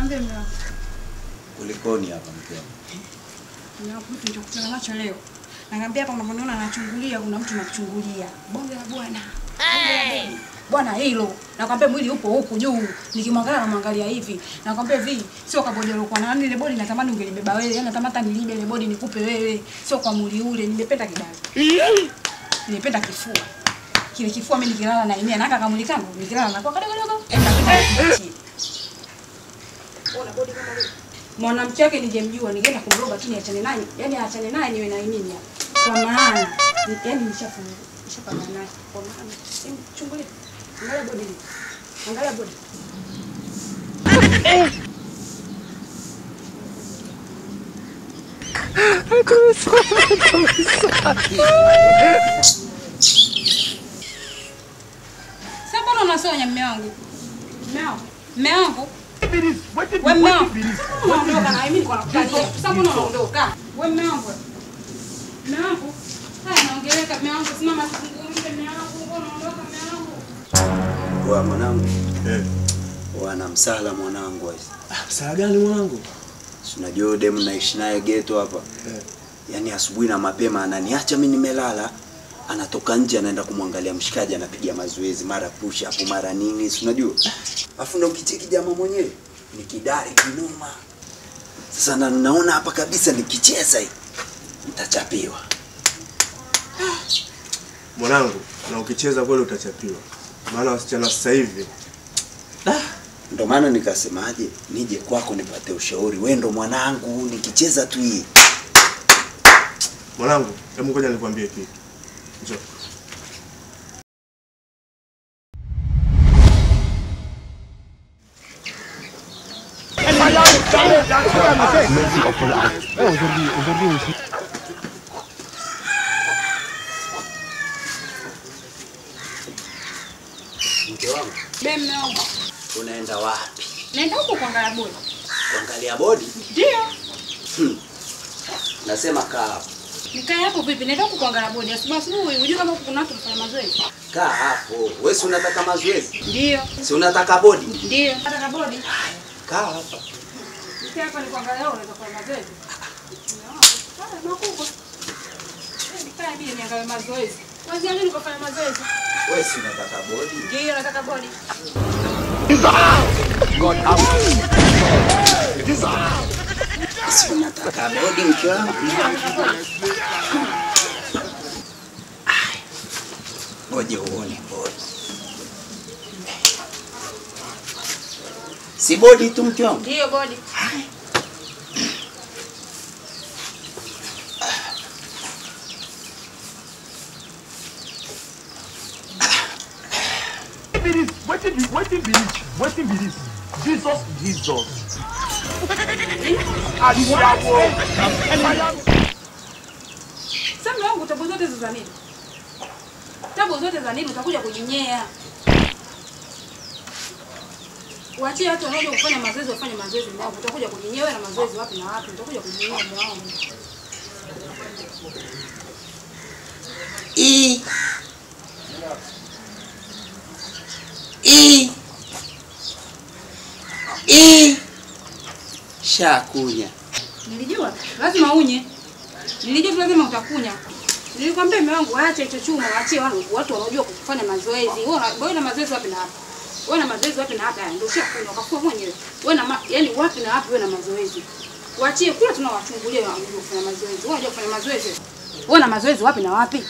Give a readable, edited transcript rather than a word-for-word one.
Niambie mimi. Kulikoni hapa mkeo? Ninakuta ndio kutana nacho leo. Naambia hapa unavyoona anachungulia kuna mtu anakuchungulia. Bonge la bwana. Bwana hilo. Nakwambia mwili upo huku juu. Nikimwangalia namwangalia hivi. Nakwambia hivi, sio kwa bodi yako na ile bodi natamani ungelibeba wewe. Yaani natamani hata nilibe ile bodi nikupe wewe. Sio kwa mwili ule. Nimependa kidali. Nimependa kifua. Kile kifua mimi nikilala na imia na kamuli kangu nikilala na kwa kadogo kadogo. Ona bodi kama leo. Mwanamke wake ningemjua ningeenda kumroga lakini achane naye. Yaani achane naye niwe na imini hapa. Kwa maana yaani nishapanga naye. Kwa maana chungulia. Angalia bodi. Angalia bodi. Sasa unasonya mume wangu. Mume wangu. Wewe mume wangu. Unaondoka na mimi niko nakukalia. Sasa unaondoka. Wewe mume wangu. Mume wangu. Haya naongeleka mume wangu simama zungumze mume wangu unaondoka mume wangu. Wa mwanangu. Wana msala mwanangu hizi. Msala gani mwanangu? Unajua demu naishi naye ghetto hapa. Yaani asubuhi na mapema ananiacha mimi nimelala. Anatoka nje anaenda kumwangalia mshikaji anapiga mazoezi mara push up mara nini si unajua. Alafu ndo ukicheki jamaa mwenyewe ni kidari kinoma. Sasa naona hapa kabisa nikicheza hii nitachapiwa. Mwanangu, na ukicheza kweli utachapiwa. Maana wasichana sasa hivi. Ndio maana nikasemaje nije kwako nipate ushauri. Wewe ndo mwanangu nikicheza tu hii. Mwanangu, hebu ngoja nikwambie kitu. Njoo. Mke wangu. Mume wangu. Unaenda wapi? Naenda huko kuangalia bodi. Kuangalia bodi? Ndio. Nasema kaa. Nikae hapo vipi? Naenda huko kuangalia bodi. Asubuhi unajua kama kuna watu wanafanya mazoezi. Kaa hapo. Wewe si unataka mazoezi? Ndio. Si unataka bodi? Ndio. Nataka bodi. Kaa hapa. Nikae hapa ni kuangalia wewe unaweza kufanya mazoezi. Haya makubwa. Nikae hivi niangalie mazoezi. Kwanza nini kufanya mazoezi? Wewe si unataka bodi? Ndio nataka bodi. God out. Si unataka bodi mke wangu? Ngoja uone bodi. Si bodi tu mke wangu? Ndio bodi. Waiting be this. Jesus. Sasa wangu tabu zote za nini? Tabu zote za nini utakuja kujinyea. Waachie watu wanaoje kufanya mazoezi wafanye mazoezi mwangu. Utakuja kujinyea na mazoezi wapi na wapi? Utakuja kujinyea mwangu. Shakunya. Nilijua lazima unye. Nilijua lazima utakunya. Nilikwambia mume wangu acha hicho chuma, waachie watu wanaojua kufanya mazoezi. Wewe na mazoezi wapi na hapa? Wewe na mazoezi wapi na hapa? Ndio ushakunywa ukafua mwenyewe. Wewe na yani wapi na wapi wewe na mazoezi? Waachie kule tunawachungulia wanajua kufanya mazoezi. Wewe unajua kufanya mazoezi? Wewe na mazoezi wapi na wapi?